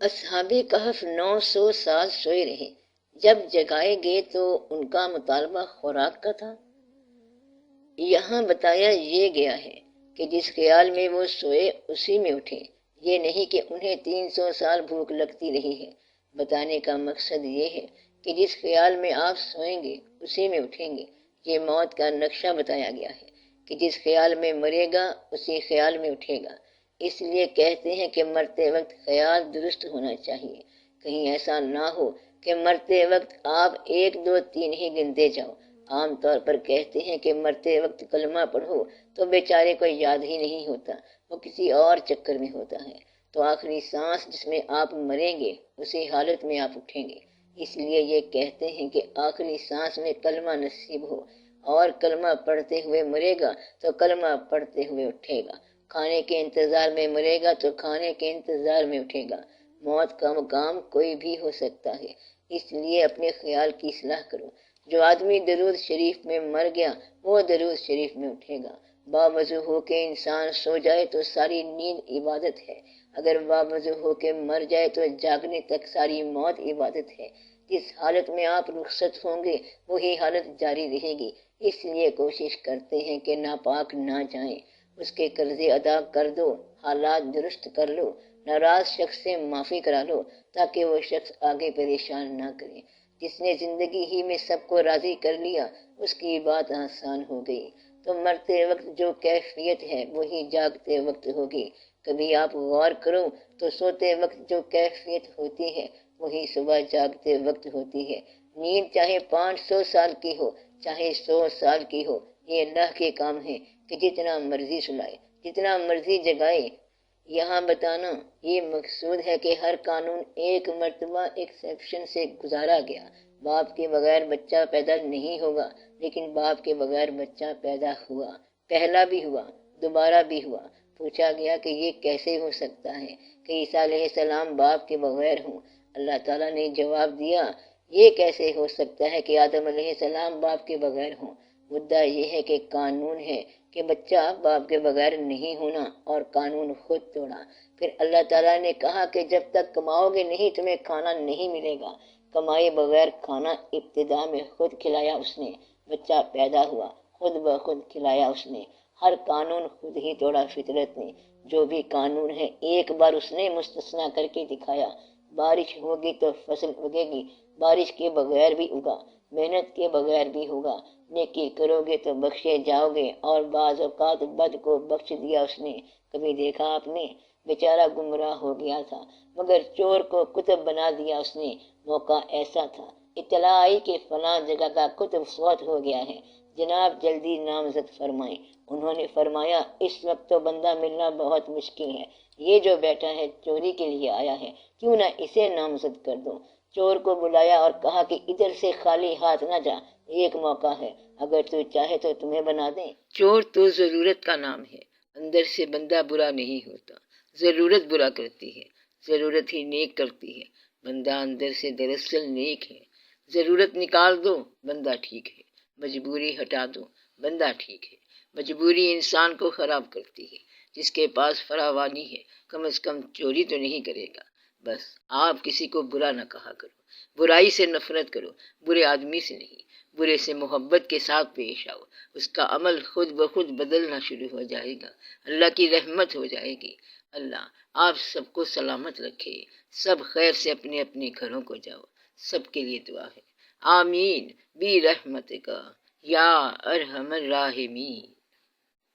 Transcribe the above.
اصحاب کہف 900 سال سوئے رہے، جب جگائے گئے تو ان کا مطالبہ خوراک کا تھا۔ یہاں بتایا یہ گیا ہے کہ جس خیال میں وہ سوئے اسی میں اٹھے، یہ نہیں کہ انہیں 300 سال بھوک لگتی رہی ہے۔ بتانے کا مقصد یہ ہے کہ جس خیال میں آپ سوئیں گے اسی میں اٹھیں گے۔ یہ موت کا نقشہ بتایا گیا ہے کہ جس خیال میں مرے گا اسی خیال میں اٹھے گا۔ اس لیے کہتے ہیں کہ مرتے وقت خیال درست ہونا چاہیے، کہیں ایسا نہ ہو کہ مرتے وقت آپ 1 2 3 ہی گنتے جاؤ۔ عام طور پر کہتے ہیں کہ مرتے وقت کلمہ پڑھو تو بیچارے کو یاد ہی نہیں ہوتا، وہ کسی اور چکر میں ہوتا ہے۔ تو آخری سانس جس میں آپ مریں گے اسی حالت میں آپ اٹھیں گے۔ اس لیے یہ کہتے ہیں کہ آخری سانس میں کلمہ نصیب ہو، اور کلمہ پڑھتے ہوئے مرے گا تو کلمہ پڑھتے ہوئے اٹھے گا۔ کھانے کے انتظار میں مرے گا تو کھانے کے انتظار میں اٹھے گا۔ موت کا مقام کوئی بھی ہو سکتا ہے، اس لیے اپنے خیال کی اصلاح کرو۔ جو آدمی درود شریف میں مر گیا وہ درود شریف میں اٹھے گا۔ باوضو ہو کے انسان سو جائے تو ساری نیند عبادت ہے، اگر باوضو ہو کے مر جائے تو جاگنے تک ساری موت عبادت ہے۔ جس حالت میں آپ رخصت ہوں گے وہی حالت جاری رہے گی، اس لیے کوشش کرتے ہیں کہ ناپاک نہ جائیں۔ اس کے قرضے ادا کر دو، حالات درست کر لو، ناراض شخص سے معافی کرا لو تاکہ وہ شخص آگے پریشان نہ کرے۔ جس نے زندگی ہی میں سب کو راضی کر لیا اس کی بات آسان ہو گئی۔ تو مرتے وقت جو کیفیت ہے وہی جاگتے وقت ہوگی۔ کبھی آپ غور کرو تو سوتے وقت جو کیفیت ہوتی ہے وہی صبح جاگتے وقت ہوتی ہے۔ نیند چاہے 500 سال کی ہو چاہے 100 سال کی ہو، یہ اللہ کے کام ہے کہ جتنا مرضی سلائے، جتنا مرضی جگائے۔ یہاں بتانا یہ مقصود ہے کہ ہر قانون ایک مرتبہ ایکسیپشن سے گزارا گیا۔ باپ کے بغیر بچہ پیدا نہیں ہوگا، لیکن باپ کے بغیر بچہ پیدا ہوا، پہلا بھی ہوا، دوبارہ بھی ہوا۔ پوچھا گیا کہ یہ کیسے ہو سکتا ہے کہ عیسیٰ علیہ السلام باپ کے بغیر ہوں؟ اللہ تعالیٰ نے جواب دیا، یہ کیسے ہو سکتا ہے کہ آدم علیہ السلام باپ کے بغیر ہوں؟ مدعا یہ ہے کہ قانون ہے کہ بچہ باپ کے بغیر نہیں ہونا، اور قانون خود توڑا۔ پھر اللہ تعالیٰ نے کہا کہ جب تک کماؤ گے نہیں تمہیں کھانا نہیں ملے گا۔ کمائے بغیر کھانا ابتدا میں خود کھلایا اس نے، بچہ پیدا ہوا خود بخود کھلایا اس نے۔ ہر قانون خود ہی توڑا فطرت نے۔ جو بھی قانون ہے ایک بار اس نے مستثنا کر کے دکھایا۔ بارش ہوگی تو فصل اگے گی، بارش کے بغیر بھی اگا، محنت کے بغیر بھی ہوگا۔ نیکی کرو گے تو بخشے جاؤ گے، اور بعض اوقات بد کو بخش دیا اس نے۔ کبھی دیکھا آپ نے؟ بیچارہ گمراہ ہو گیا تھا مگر چور کو کتب بنا دیا اس نے۔ موقع ایسا تھا، اطلاع آئی کہ فلاں جگہ کا کتب فوت ہو گیا ہے، جناب جلدی نامزد فرمائیں۔ انہوں نے فرمایا اس وقت تو بندہ ملنا بہت مشکل ہے، یہ جو بیٹھا ہے چوری کے لیے آیا ہے، کیوں نہ اسے نامزد کر دو۔ چور کو بلایا اور کہا کہ ادھر سے خالی ہاتھ نہ جا، ایک موقع ہے، اگر تو چاہے تو تمہیں بنا دیں۔ چور تو ضرورت کا نام ہے، اندر سے بندہ برا نہیں ہوتا، ضرورت برا کرتی ہے، ضرورت ہی نیک کرتی ہے۔ بندہ اندر سے دراصل نیک ہے۔ ضرورت نکال دو بندہ ٹھیک ہے، مجبوری ہٹا دو بندہ ٹھیک ہے۔ مجبوری انسان کو خراب کرتی ہے۔ جس کے پاس فراوانی ہے کم از کم چوری تو نہیں کرے گا۔ بس آپ کسی کو برا نہ کہا کرو، برائی سے نفرت کرو، برے آدمی سے نہیں، برے سے محبت کے ساتھ پیش آؤ، اس کا عمل خود بخود بدلنا شروع ہو جائے گا، اللہ کی رحمت ہو جائے گی۔ اللہ آپ سب کو سلامت رکھے، سب خیر سے اپنے اپنے گھروں کو جاؤ۔ سب کے لیے دعا ہے، آمین برحمتک یا ارحم الراحمین۔